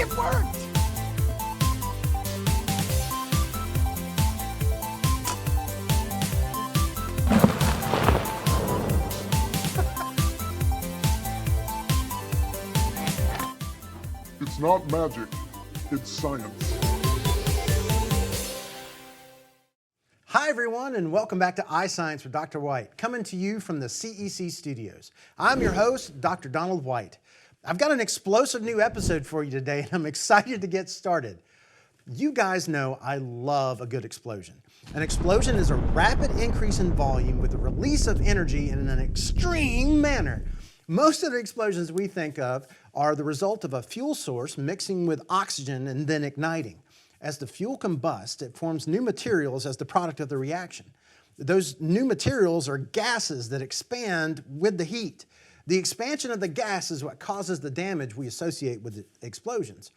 It worked! It's not magic, it's science. Hi everyone, and welcome back to iScience with Dr. White, coming to you from the CEC studios. I'm your host, Dr. Donald White. I've got an explosive new episode for you today, and I'm excited to get started. You guys know I love a good explosion. An explosion is a rapid increase in volume with the release of energy in an extreme manner. Most of the explosions we think of are the result of a fuel source mixing with oxygen and then igniting. As the fuel combusts, it forms new materials as the product of the reaction. Those new materials are gases that expand with the heat. The expansion of the gas is what causes the damage we associate with explosions.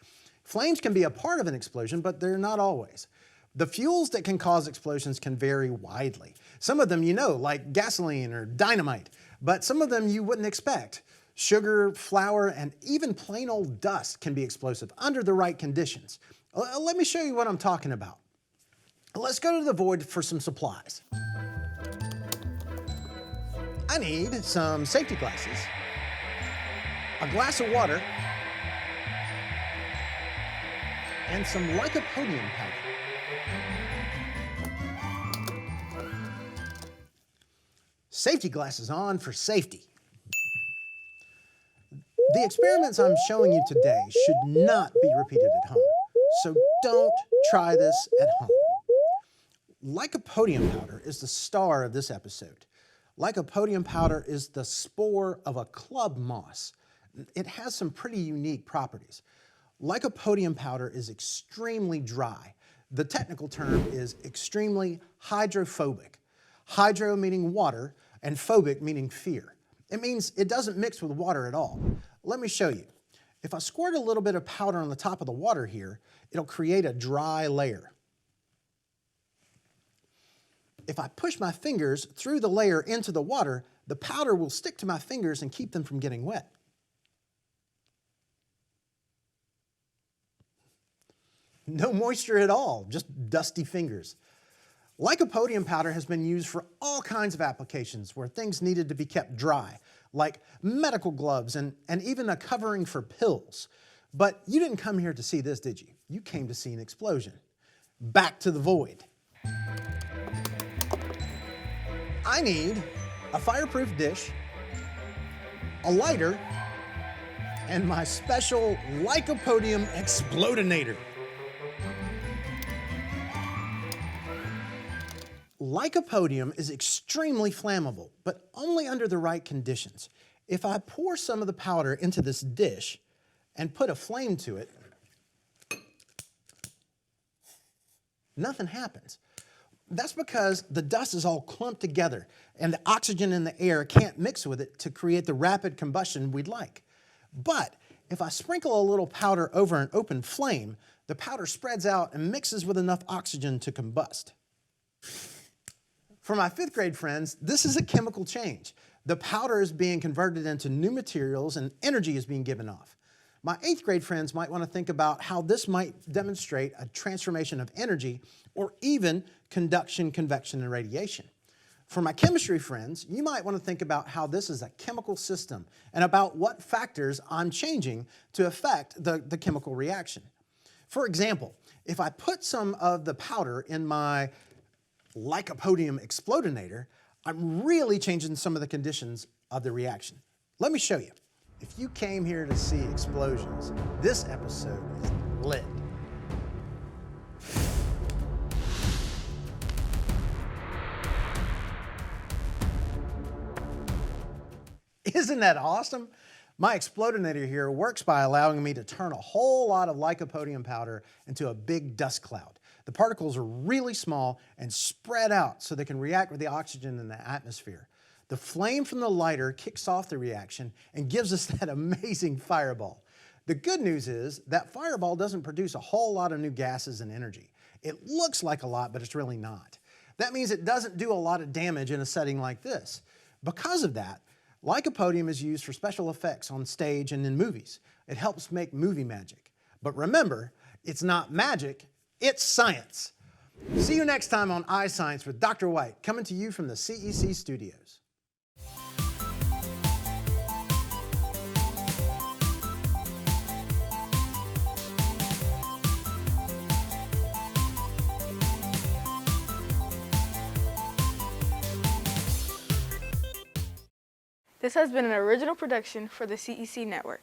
Flames can be a part of an explosion, but they're not always. The fuels that can cause explosions can vary widely. Some of them you know, like gasoline or dynamite, but some of them you wouldn't expect. Sugar, flour, and even plain old dust can be explosive under the right conditions. Let me show you what I'm talking about. Let's go to the void for some supplies. I need some safety glasses, a glass of water, and some lycopodium powder. Safety glasses on for safety. The experiments I'm showing you today should not be repeated at home, so don't try this at home. Lycopodium powder is the star of this episode. Lycopodium powder is the spore of a club moss. It has some pretty unique properties. Lycopodium powder is extremely dry. The technical term is extremely hydrophobic. Hydro meaning water, and phobic meaning fear. It means it doesn't mix with water at all. Let me show you. If I squirt a little bit of powder on the top of the water here, it'll create a dry layer. If I push my fingers through the layer into the water, the powder will stick to my fingers and keep them from getting wet. No moisture at all, just dusty fingers. Lycopodium powder has been used for all kinds of applications where things needed to be kept dry, like medical gloves and even a covering for pills. But you didn't come here to see this, did you? You came to see an explosion. Back to the void. I need a fireproof dish, a lighter, and my special lycopodium explodinator. Lycopodium is extremely flammable, but only under the right conditions. If I pour some of the powder into this dish and put a flame to it, nothing happens. That's because the dust is all clumped together and the oxygen in the air can't mix with it to create the rapid combustion we'd like. But if I sprinkle a little powder over an open flame, the powder spreads out and mixes with enough oxygen to combust. For my 5th grade friends, this is a chemical change. The powder is being converted into new materials and energy is being given off. My 8th grade friends might want to think about how this might demonstrate a transformation of energy or even conduction, convection, and radiation. For my chemistry friends, you might want to think about how this is a chemical system and about what factors I'm changing to affect the chemical reaction. For example, if I put some of the powder in my lycopodium explodinator, I'm really changing some of the conditions of the reaction. Let me show you. If you came here to see explosions, this episode is lit. Isn't that awesome? My explodinator here works by allowing me to turn a whole lot of lycopodium powder into a big dust cloud. The particles are really small and spread out so they can react with the oxygen in the atmosphere. The flame from the lighter kicks off the reaction and gives us that amazing fireball. The good news is that fireball doesn't produce a whole lot of new gases and energy. It looks like a lot, but it's really not. That means it doesn't do a lot of damage in a setting like this. Because of that, lycopodium is used for special effects on stage and in movies. It helps make movie magic. But remember, it's not magic, it's science. See you next time on iScience with Dr. White, coming to you from the CEC studios. This has been an original production for the CEC Network.